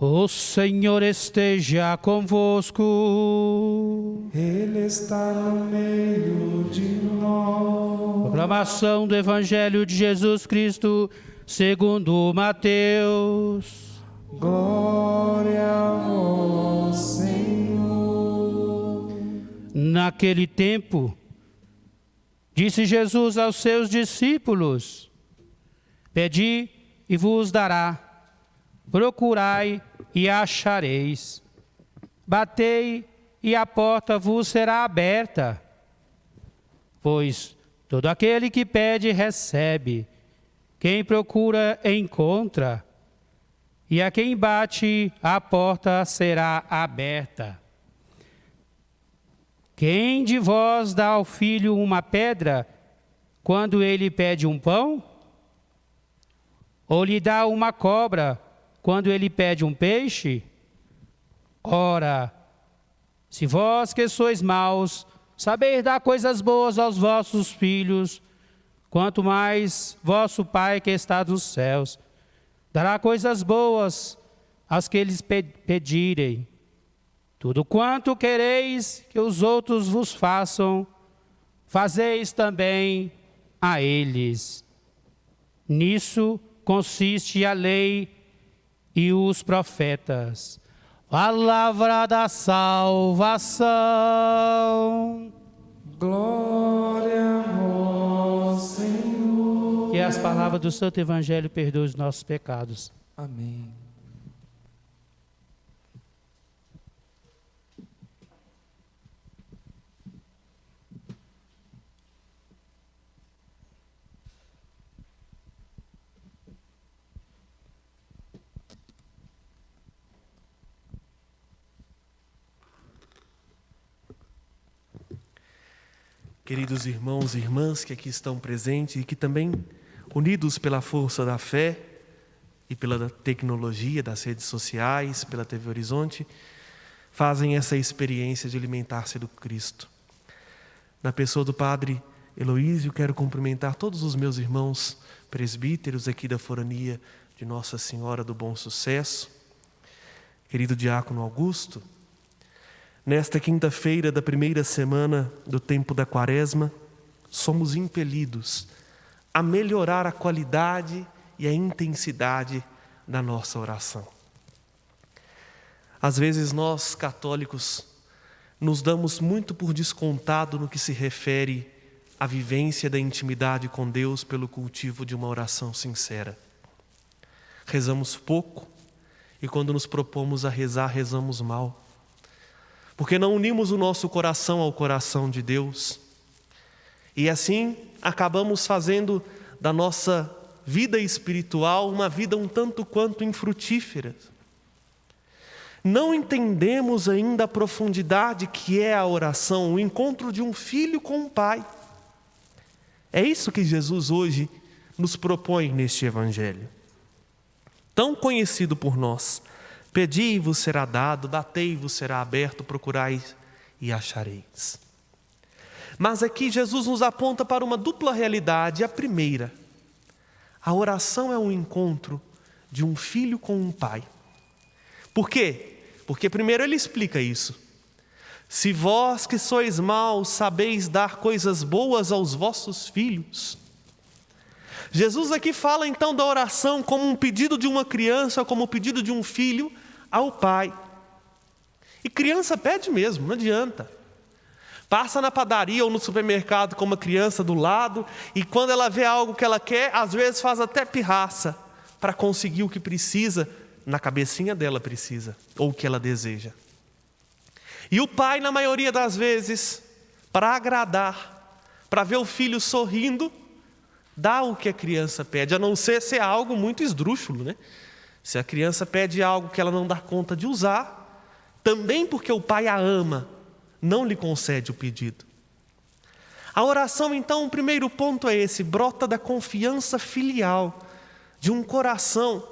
O Senhor esteja convosco. Ele está no meio de nós. Proclamação do Evangelho de Jesus Cristo, segundo Mateus. Glória a vós, Senhor. Naquele tempo, disse Jesus aos seus discípulos: Pedi e vos dará, procurai e achareis, batei e a porta vos será aberta. Pois todo aquele que pede recebe, quem procura encontra, e a quem bate a porta será aberta. Quem de vós dá ao filho uma pedra quando ele pede um pão? Ou lhe dá uma cobra quando ele pede um peixe? Ora, se vós que sois maus, sabeis dar coisas boas aos vossos filhos, quanto mais vosso Pai que está nos céus dará coisas boas aos que eles pedirem. Tudo quanto quereis que os outros vos façam, fazeis também a eles. Nisso consiste a lei e os profetas. Palavra da salvação. Glória a vós, Senhor. Que as palavras do Santo Evangelho perdoem os nossos pecados. Amém. Queridos irmãos e irmãs que aqui estão presentes e que também, unidos pela força da fé e pela tecnologia das redes sociais, pela TV Horizonte, fazem essa experiência de alimentar-se do Cristo. Na pessoa do Padre Heloísio, quero cumprimentar todos os meus irmãos presbíteros aqui da forania de Nossa Senhora do Bom Sucesso, querido Diácono Augusto. Nesta quinta-feira da primeira semana do tempo da Quaresma, somos impelidos a melhorar a qualidade e a intensidade da nossa oração. Às vezes nós, católicos, nos damos muito por descontado no que se refere à vivência da intimidade com Deus pelo cultivo de uma oração sincera. Rezamos pouco e quando nos propomos a rezar, rezamos mal. Porque não unimos o nosso coração ao coração de Deus. E assim acabamos fazendo da nossa vida espiritual uma vida um tanto quanto infrutífera. Não entendemos ainda a profundidade que é a oração, o encontro de um filho com um pai. É isso que Jesus hoje nos propõe neste Evangelho. Tão conhecido por nós. Pedi e vos será dado, batei e vos será aberto, procurai e achareis. Mas aqui Jesus nos aponta para uma dupla realidade. A primeira, a oração é um encontro de um filho com um pai. Por quê? Porque primeiro ele explica isso. Se vós que sois maus sabeis dar coisas boas aos vossos filhos. Jesus aqui fala então da oração como um pedido de uma criança, como um pedido de um filho ao pai. E criança pede mesmo, não adianta. Passa na padaria ou no supermercado com uma criança do lado e quando ela vê algo que ela quer, às vezes faz até pirraça para conseguir o que precisa, na cabecinha dela precisa, ou o que ela deseja. E o pai, na maioria das vezes, para agradar, para ver o filho sorrindo, dá o que a criança pede, a não ser se é algo muito esdrúxulo, né? Se a criança pede algo que ela não dá conta de usar, também porque o pai a ama, não lhe concede o pedido. A oração, então, o primeiro ponto é esse, brota da confiança filial, de um coração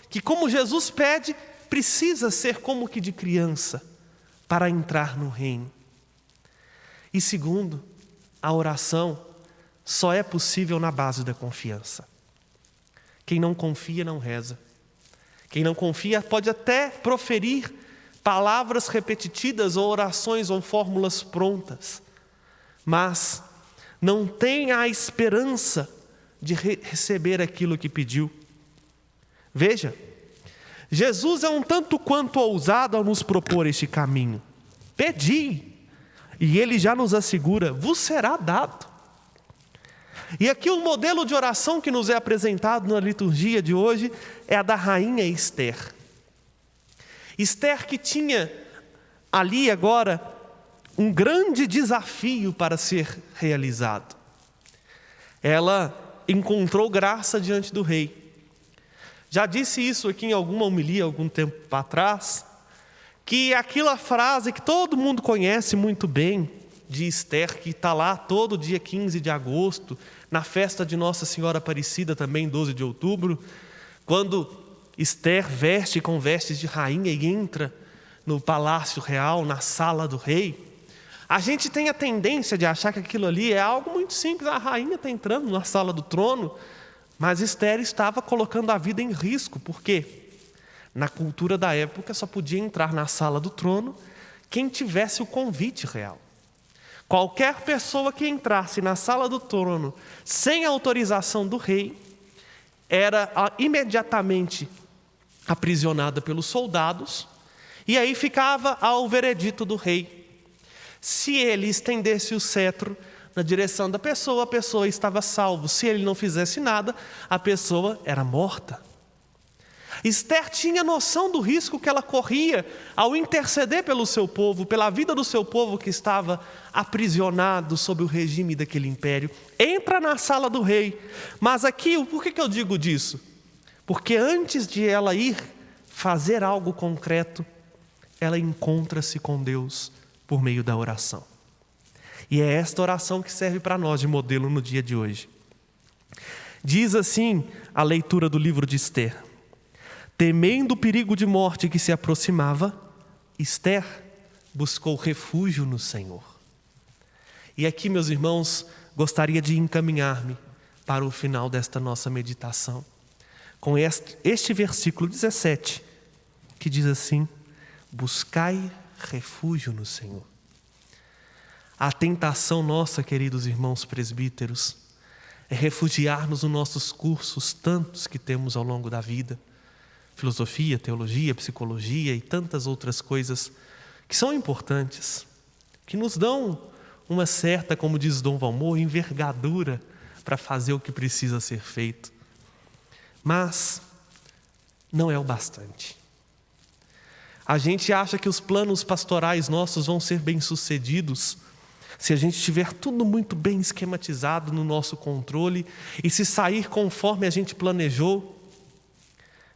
que, como Jesus pede, precisa ser como que de criança, para entrar no reino. E segundo, a oração só é possível na base da confiança. Quem não confia não reza. Quem não confia pode até proferir palavras repetidas ou orações ou fórmulas prontas, mas não tem a esperança de receber aquilo que pediu. Veja, Jesus é um tanto quanto ousado ao nos propor este caminho. Pedi, e Ele já nos assegura, vos será dado. E aqui o modelo de oração que nos é apresentado na liturgia de hoje é a da rainha Esther. Esther que tinha ali agora um grande desafio para ser realizado. Ela encontrou graça diante do rei. Já disse isso aqui em alguma homilia algum tempo atrás, que aquela frase que todo mundo conhece muito bem, de Esther, que está lá todo dia 15 de agosto, na festa de Nossa Senhora Aparecida, também 12 de outubro, quando Esther veste com vestes de rainha e entra no palácio real, na sala do rei. A gente tem a tendência de achar que aquilo ali é algo muito simples. A rainha está entrando na sala do trono, mas Esther estava colocando a vida em risco, porque na cultura da época só podia entrar na sala do trono quem tivesse o convite real. Qualquer pessoa que entrasse na sala do trono sem autorização do rei era imediatamente aprisionada pelos soldados e aí ficava ao veredito do rei. Se ele estendesse o cetro na direção da pessoa, a pessoa estava salva. Se ele não fizesse nada, a pessoa era morta. Esther tinha noção do risco que ela corria ao interceder pelo seu povo, pela vida do seu povo que estava aprisionado sob o regime daquele império. Entra na sala do rei. Mas aqui, por que eu digo disso? Porque antes de ela ir fazer algo concreto, ela encontra-se com Deus por meio da oração. E é esta oração que serve para nós de modelo no dia de hoje. Diz assim a leitura do livro de Esther: temendo o perigo de morte que se aproximava, Esther buscou refúgio no Senhor. E aqui, meus irmãos, gostaria de encaminhar-me para o final desta nossa meditação, com este versículo 17, que diz assim: buscai refúgio no Senhor. A tentação nossa, queridos irmãos presbíteros, é refugiar-nos nos nossos cursos, tantos que temos ao longo da vida, filosofia, teologia, psicologia e tantas outras coisas que são importantes, que nos dão uma certa, como diz Dom Valmor, envergadura para fazer o que precisa ser feito. Mas não é o bastante. A gente acha que os planos pastorais nossos vão ser bem-sucedidos se a gente tiver tudo muito bem esquematizado no nosso controle e se sair conforme a gente planejou.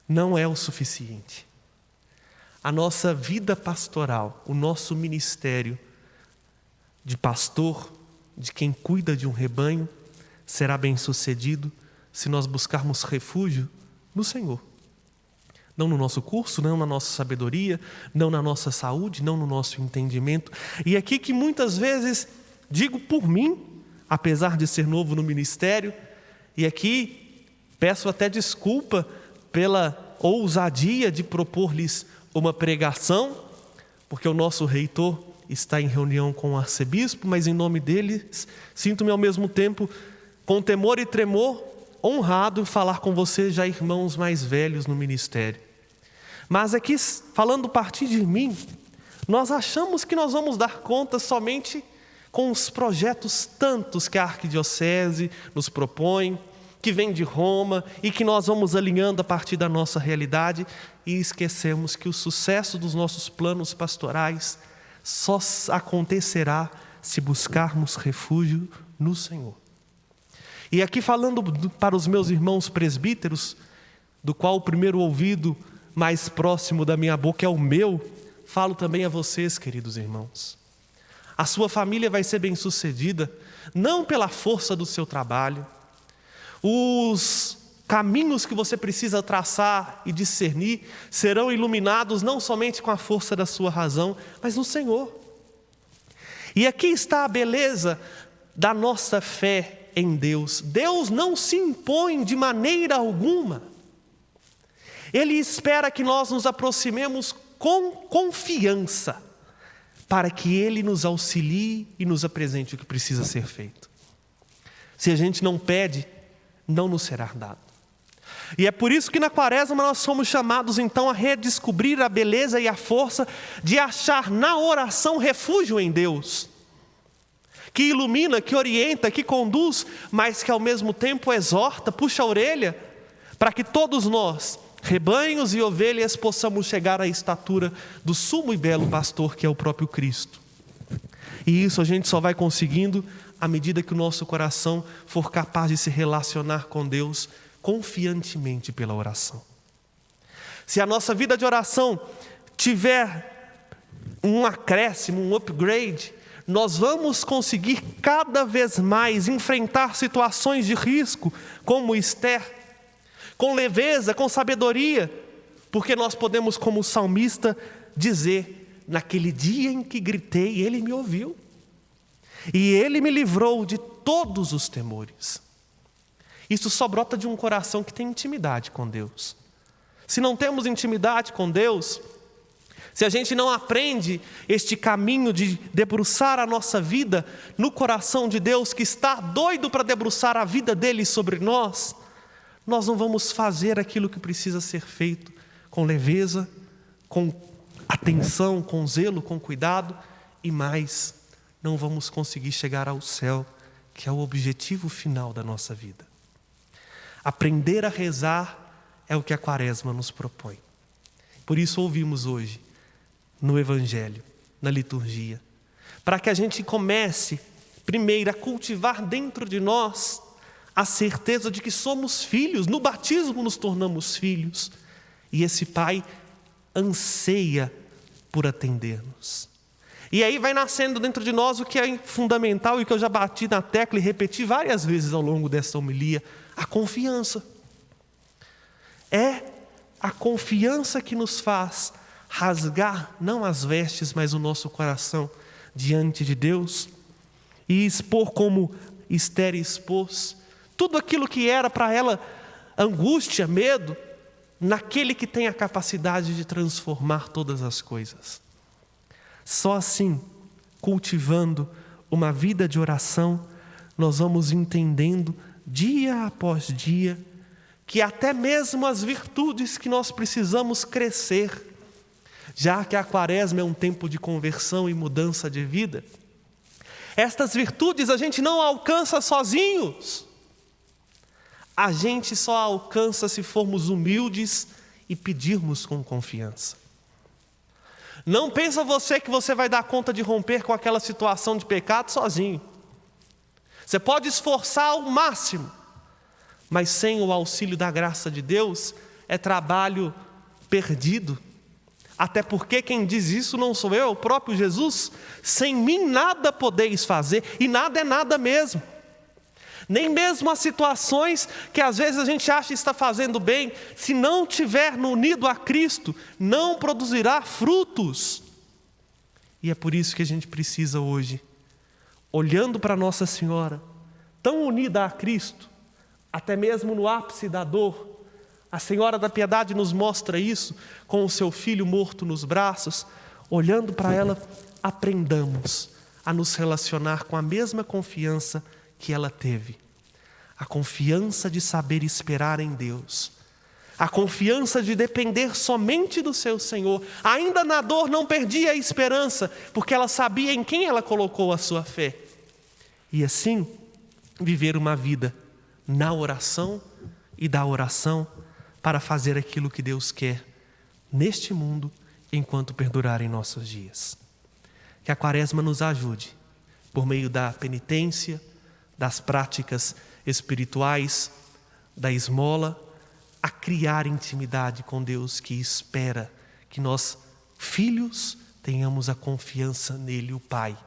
Não é o suficiente. A nossa vida pastoral, o nosso ministério de pastor, de quem cuida de um rebanho, será bem-sucedido se nós buscarmos refúgio no Senhor. Não no nosso curso, não na nossa sabedoria, não na nossa saúde, não no nosso entendimento. E aqui que muitas vezes, digo por mim, apesar de ser novo no ministério, e aqui peço até desculpa pela ousadia de propor-lhes uma pregação, porque o nosso reitor está em reunião com o arcebispo, mas em nome deles sinto-me ao mesmo tempo, com temor e tremor, honrado em falar com vocês, já irmãos mais velhos no ministério. Mas aqui, falando a partir de mim, nós achamos que nós vamos dar conta somente com os projetos tantos que a arquidiocese nos propõe, que vem de Roma e que nós vamos alinhando a partir da nossa realidade, e esquecemos que o sucesso dos nossos planos pastorais só acontecerá se buscarmos refúgio no Senhor. E aqui falando para os meus irmãos presbíteros, do qual o primeiro ouvido mais próximo da minha boca é o meu, falo também a vocês, queridos irmãos. A sua família vai ser bem-sucedida, não pela força do seu trabalho. Os caminhos que você precisa traçar e discernir serão iluminados não somente com a força da sua razão, mas no Senhor. E aqui está a beleza da nossa fé em Deus. Deus não se impõe de maneira alguma. Ele espera que nós nos aproximemos com confiança, para que Ele nos auxilie e nos apresente o que precisa ser feito. Se a gente não pede, não nos será dado. E é por isso que na Quaresma nós somos chamados então a redescobrir a beleza e a força de achar na oração refúgio em Deus, que ilumina, que orienta, que conduz, mas que ao mesmo tempo exorta, puxa a orelha, para que todos nós, rebanhos e ovelhas, possamos chegar à estatura do sumo e belo pastor que é o próprio Cristo. E isso a gente só vai conseguindo à medida que o nosso coração for capaz de se relacionar com Deus confiantemente pela oração. Se a nossa vida de oração tiver um acréscimo, um upgrade, nós vamos conseguir cada vez mais enfrentar situações de risco, como Esther, com leveza, com sabedoria, porque nós podemos, como o salmista, dizer: naquele dia em que gritei, Ele me ouviu, e Ele me livrou de todos os temores. Isso só brota de um coração que tem intimidade com Deus. Se não temos intimidade com Deus, se a gente não aprende este caminho de debruçar a nossa vida no coração de Deus, que está doido para debruçar a vida dele sobre nós, nós não vamos fazer aquilo que precisa ser feito com leveza, com atenção, com zelo, com cuidado, e mais, não vamos conseguir chegar ao céu, que é o objetivo final da nossa vida. Aprender a rezar é o que a Quaresma nos propõe. Por isso ouvimos hoje no Evangelho, na liturgia, para que a gente comece primeiro a cultivar dentro de nós a certeza de que somos filhos. No batismo nos tornamos filhos, e esse Pai anseia por atender-nos. E aí vai nascendo dentro de nós o que é fundamental e que eu já bati na tecla e repeti várias vezes ao longo dessa homilia: a confiança. É a confiança que nos faz rasgar não as vestes, mas o nosso coração diante de Deus e expor, como Esther expôs, tudo aquilo que era para ela angústia, medo, naquele que tem a capacidade de transformar todas as coisas. Só assim, cultivando uma vida de oração, nós vamos entendendo dia após dia que até mesmo as virtudes que nós precisamos crescer, já que a Quaresma é um tempo de conversão e mudança de vida, estas virtudes a gente não alcança sozinhos. A gente só alcança se formos humildes e pedirmos com confiança. Não pensa você que você vai dar conta de romper com aquela situação de pecado sozinho. Você pode esforçar ao máximo, mas sem o auxílio da graça de Deus é trabalho perdido. Até porque quem diz isso não sou eu, é o próprio Jesus. Sem mim nada podeis fazer, e nada é nada mesmo. Nem mesmo as situações que às vezes a gente acha que está fazendo bem, se não tiver unido a Cristo, não produzirá frutos. E é por isso que a gente precisa hoje, olhando para Nossa Senhora, tão unida a Cristo, até mesmo no ápice da dor, a Senhora da Piedade nos mostra isso, com o seu filho morto nos braços. Olhando para ela, aprendamos a nos relacionar com a mesma confiança que ela teve. A confiança de saber esperar em Deus. A confiança de depender somente do seu Senhor. Ainda na dor não perdia a esperança, porque ela sabia em quem ela colocou a sua fé. E assim, viver uma vida na oração e da oração, para fazer aquilo que Deus quer neste mundo, enquanto perdurar em nossos dias. Que a Quaresma nos ajude, por meio da penitência, das práticas espirituais, da esmola, a criar intimidade com Deus, que espera que nós, filhos, tenhamos a confiança nele, o Pai,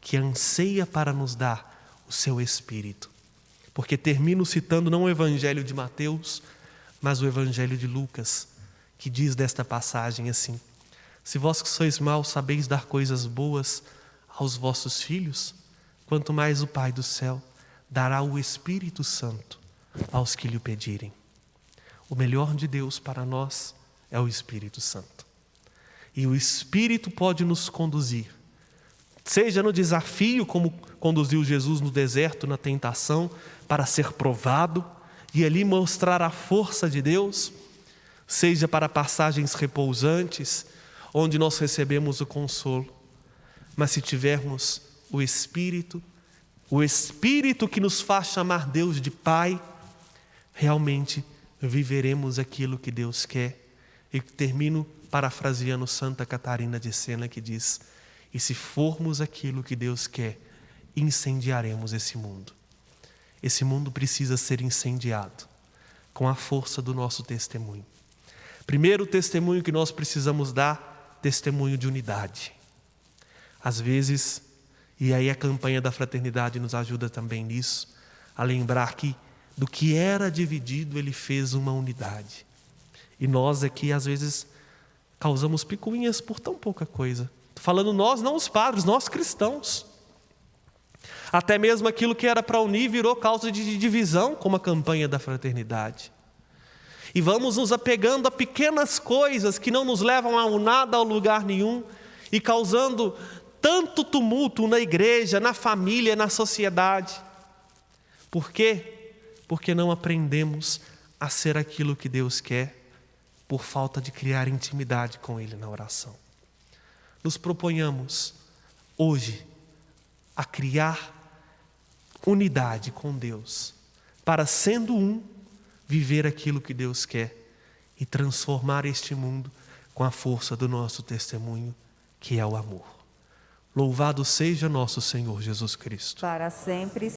que anseia para nos dar o seu Espírito. Porque termino citando não o Evangelho de Mateus, mas o Evangelho de Lucas, que diz desta passagem assim: se vós que sois maus sabeis dar coisas boas aos vossos filhos, quanto mais o Pai do céu dará o Espírito Santo aos que lhe o pedirem. O melhor de Deus para nós é o Espírito Santo. E o Espírito pode nos conduzir, seja no desafio, como conduziu Jesus no deserto, na tentação, para ser provado e ali mostrar a força de Deus, seja para passagens repousantes, onde nós recebemos o consolo. Mas se tivermos o Espírito que nos faz chamar Deus de Pai, realmente viveremos aquilo que Deus quer. E termino parafraseando Santa Catarina de Sena, que diz: e se formos aquilo que Deus quer, incendiaremos esse mundo. Esse mundo precisa ser incendiado com a força do nosso testemunho. Primeiro testemunho que nós precisamos dar, testemunho de unidade. Às vezes, e aí a campanha da fraternidade nos ajuda também nisso, a lembrar que do que era dividido, Ele fez uma unidade. E nós aqui, às vezes, causamos picuinhas por tão pouca coisa. Falando nós, não os padres, nós cristãos. Até mesmo aquilo que era para unir virou causa de divisão, como a campanha da fraternidade. E vamos nos apegando a pequenas coisas que não nos levam a nada, ao lugar nenhum, e causando tanto tumulto na igreja, na família, na sociedade. Por quê? Porque não aprendemos a ser aquilo que Deus quer, por falta de criar intimidade com Ele na oração. Nos proponhamos hoje a criar unidade com Deus, para, sendo um, viver aquilo que Deus quer e transformar este mundo com a força do nosso testemunho, que é o amor. Louvado seja nosso Senhor Jesus Cristo. Para sempre.